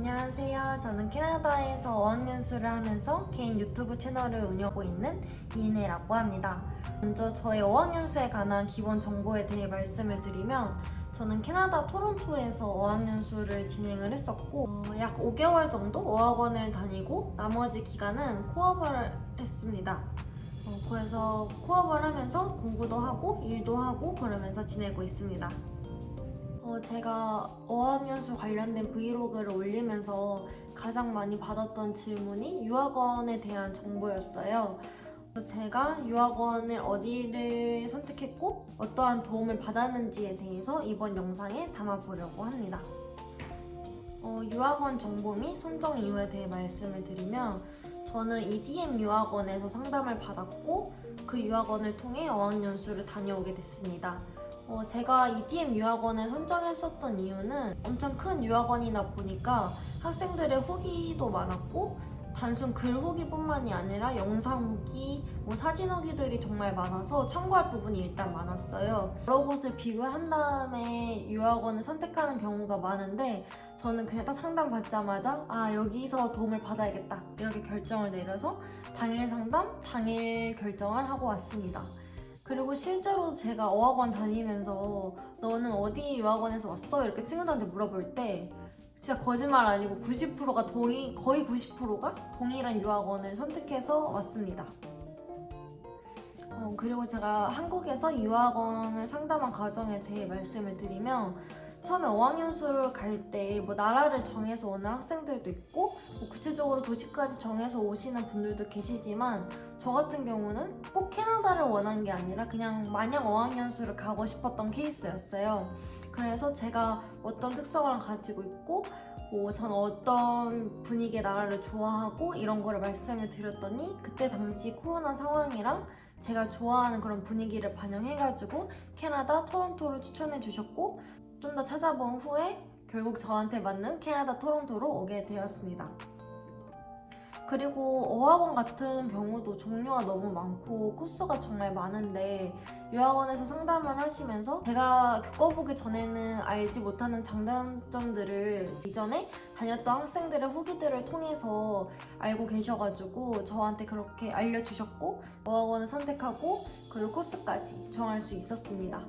안녕하세요. 저는 캐나다에서 어학연수를 하면서 개인 유튜브 채널을 운영하고 있는 이인혜라고 합니다. 먼저 저의 어학연수에 관한 기본 정보에 대해 말씀을 드리면 저는 캐나다 토론토에서 어학연수를 진행을 했었고 약 5개월 정도 어학원을 다니고 나머지 기간은 코업을 했습니다. 그래서 코업을 하면서 공부도 하고 일도 하고 그러면서 지내고 있습니다. 제가 어학연수 관련된 브이로그를 올리면서 가장 많이 받았던 질문이 유학원에 대한 정보였어요. 제가 유학원을 어디를 선택했고 어떠한 도움을 받았는지에 대해서 이번 영상에 담아보려고 합니다. 유학원 정보 및 선정 이유에 대해 말씀을 드리면 저는 EDM 유학원에서 상담을 받았고 그 유학원을 통해 어학연수를 다녀오게 됐습니다. 제가 EDM 유학원을 선정했었던 이유는 엄청 큰 유학원이다 보니까 학생들의 후기도 많았고 단순 글 후기뿐만이 아니라 영상 후기, 사진 후기들이 정말 많아서 참고할 부분이 일단 많았어요. 여러 곳을 비교한 다음에 유학원을 선택하는 경우가 많은데 저는 그냥 딱 상담 받자마자 여기서 도움을 받아야겠다 이렇게 결정을 내려서 당일 상담, 당일 결정을 하고 왔습니다. 그리고 실제로 제가 어학원 다니면서 너는 어디 유학원에서 왔어? 이렇게 친구들한테 물어볼 때 진짜 거짓말 아니고 90%가 거의 90%가 동일한 유학원을 선택해서 왔습니다. 그리고 제가 한국에서 유학원을 상담한 과정에 대해 말씀을 드리면 처음에 어학연수를 갈 때 나라를 정해서 오는 학생들도 있고 구체적으로 도시까지 정해서 오시는 분들도 계시지만 저 같은 경우는 꼭 캐나다를 원한 게 아니라 그냥 마냥 어학연수를 가고 싶었던 케이스였어요. 그래서 제가 어떤 특성을 가지고 있고 저는 어떤 분위기의 나라를 좋아하고 이런 거를 말씀을 드렸더니 그때 당시 코로나 상황이랑 제가 좋아하는 그런 분위기를 반영해가지고 캐나다 토론토를 추천해 주셨고 좀 더 찾아본 후에 결국 저한테 맞는 캐나다 토론토로 오게 되었습니다. 그리고 어학원 같은 경우도 종류가 너무 많고 코스가 정말 많은데 유학원에서 상담을 하시면서 제가 겪어보기 전에는 알지 못하는 장단점들을 이전에 다녔던 학생들의 후기들을 통해서 알고 계셔가지고 저한테 그렇게 알려주셨고 어학원을 선택하고 그리고 코스까지 정할 수 있었습니다.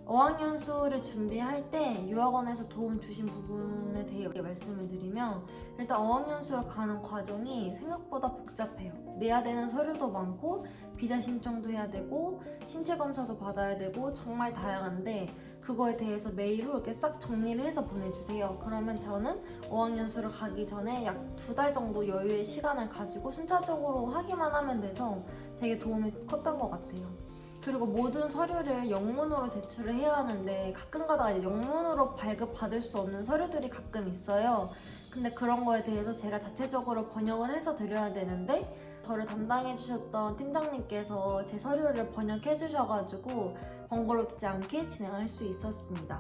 어학연수를 준비할 때 유학원에서 도움 주신 부분에 대해 말씀을 드리면 일단 어학연수를 가는 과정이 생각보다 복잡해요. 내야 되는 서류도 많고 비자 신청도 해야 되고 신체 검사도 받아야 되고 정말 다양한데 그거에 대해서 메일로 이렇게 싹 정리를 해서 보내주세요. 그러면 저는 어학연수를 가기 전에 약 2달 정도 여유의 시간을 가지고 순차적으로 하기만 하면 돼서 되게 도움이 컸던 것 같아요. 그리고 모든 서류를 영문으로 제출을 해야 하는데 가끔 가다가 이제 영문으로 발급받을 수 없는 서류들이 가끔 있어요. 근데 그런 거에 대해서 제가 자체적으로 번역을 해서 드려야 되는데 저를 담당해 주셨던 팀장님께서 제 서류를 번역해 주셔가지고 번거롭지 않게 진행할 수 있었습니다.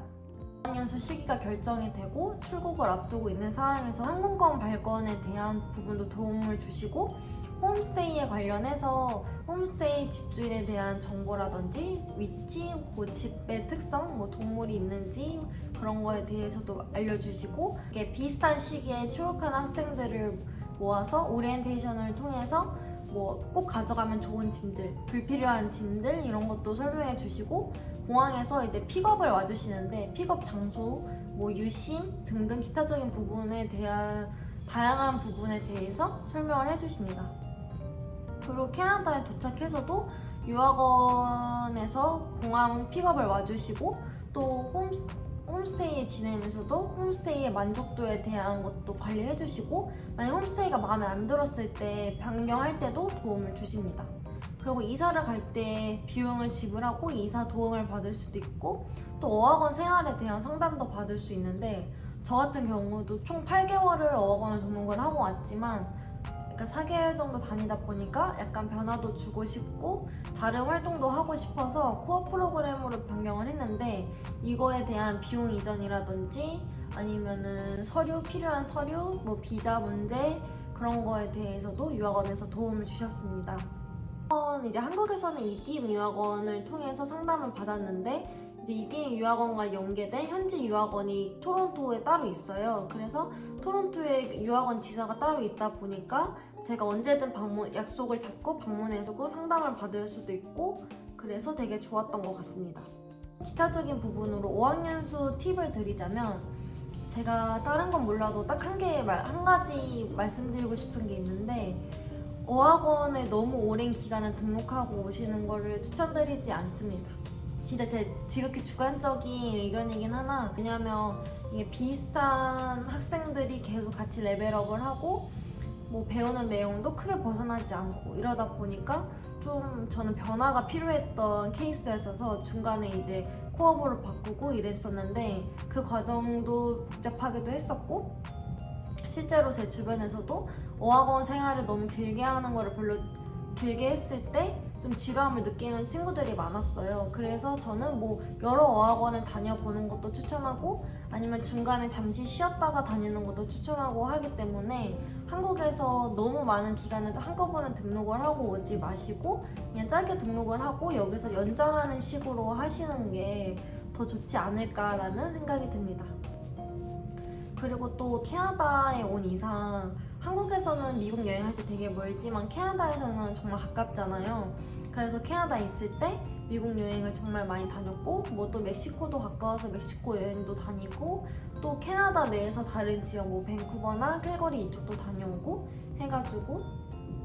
어학연수 시기가 결정이 되고 출국을 앞두고 있는 상황에서 항공권 발권에 대한 부분도 도움을 주시고 홈스테이에 관련해서 홈스테이 집주인에 대한 정보라든지 위치, 집의 특성, 동물이 있는지 그런 거에 대해서도 알려주시고 이게 비슷한 시기에 출국한 학생들을 모아서 오리엔테이션을 통해서 꼭 가져가면 좋은 짐들, 불필요한 짐들 이런 것도 설명해 주시고 공항에서 이제 픽업을 와주시는데 픽업 장소, 유심 등등 기타적인 부분에 대한 다양한 부분에 대해서 설명을 해주십니다. 그리고 캐나다에 도착해서도 유학원에서 공항 픽업을 와주시고 또 홈스테이에 지내면서도 홈스테이의 만족도에 대한 것도 관리해주시고 만약 홈스테이가 마음에 안 들었을 때 변경할 때도 도움을 주십니다. 그리고 이사를 갈 때 비용을 지불하고 이사 도움을 받을 수도 있고 또 어학원 생활에 대한 상담도 받을 수 있는데 저 같은 경우도 총 8개월을 어학원을 등록을 하고 왔지만 4개월 정도 다니다 보니까 약간 변화도 주고 싶고 다른 활동도 하고 싶어서 코어 프로그램으로 변경을 했는데 이거에 대한 비용 이전이라든지 아니면은 필요한 서류, 비자 문제 그런 거에 대해서도 유학원에서 도움을 주셨습니다. 이제 한국에서는 EDM 유학원을 통해서 상담을 받았는데 이제 EDM 유학원과 연계된 현지 유학원이 토론토에 따로 있어요. 그래서 토론토에 유학원 지사가 따로 있다 보니까 제가 언제든 약속을 잡고 방문해서 상담을 받을 수도 있고 그래서 되게 좋았던 것 같습니다. 기타적인 부분으로 5학년수 팁을 드리자면 제가 다른 건 몰라도 딱 한 가지 말씀드리고 싶은 게 있는데 어학원에 너무 오랜 기간을 등록하고 오시는 거를 추천드리지 않습니다. 진짜 제 지극히 주관적인 의견이긴 하나 왜냐면 이게 비슷한 학생들이 계속 같이 레벨업을 하고 뭐 배우는 내용도 크게 벗어나지 않고 이러다 보니까 좀 저는 변화가 필요했던 케이스였어서 중간에 이제 코어보를 바꾸고 이랬었는데 그 과정도 복잡하기도 했었고 실제로 제 주변에서도 어학원 생활을 너무 길게 하는 거를 별로 길게 했을 때 좀 지루함을 느끼는 친구들이 많았어요. 그래서 저는 뭐 여러 어학원을 다녀보는 것도 추천하고 아니면 중간에 잠시 쉬었다가 다니는 것도 추천하고 하기 때문에 한국에서 너무 많은 기간을 한꺼번에 등록을 하고 오지 마시고 그냥 짧게 등록을 하고 여기서 연장하는 식으로 하시는 게 더 좋지 않을까라는 생각이 듭니다. 그리고 또 캐나다에 온 이상 한국에서는 미국 여행할 때 되게 멀지만 캐나다에서는 정말 가깝잖아요. 그래서 캐나다에 있을 때 미국 여행을 정말 많이 다녔고 뭐 또 멕시코도 가까워서 멕시코 여행도 다니고 또 캐나다 내에서 다른 지역 뭐 밴쿠버나 캘거리 이쪽도 다녀오고 해가지고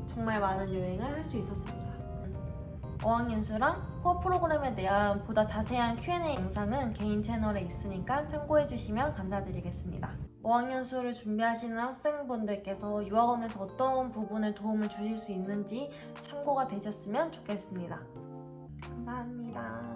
정말 많은 여행을 할 수 있었습니다. 어학연수랑 코어 프로그램에 대한 보다 자세한 Q&A 영상은 개인 채널에 있으니까 참고해주시면 감사드리겠습니다. 어학연수를 준비하시는 학생분들께서 유학원에서 어떤 부분을 도움을 주실 수 있는지 참고가 되셨으면 좋겠습니다. 감사합니다.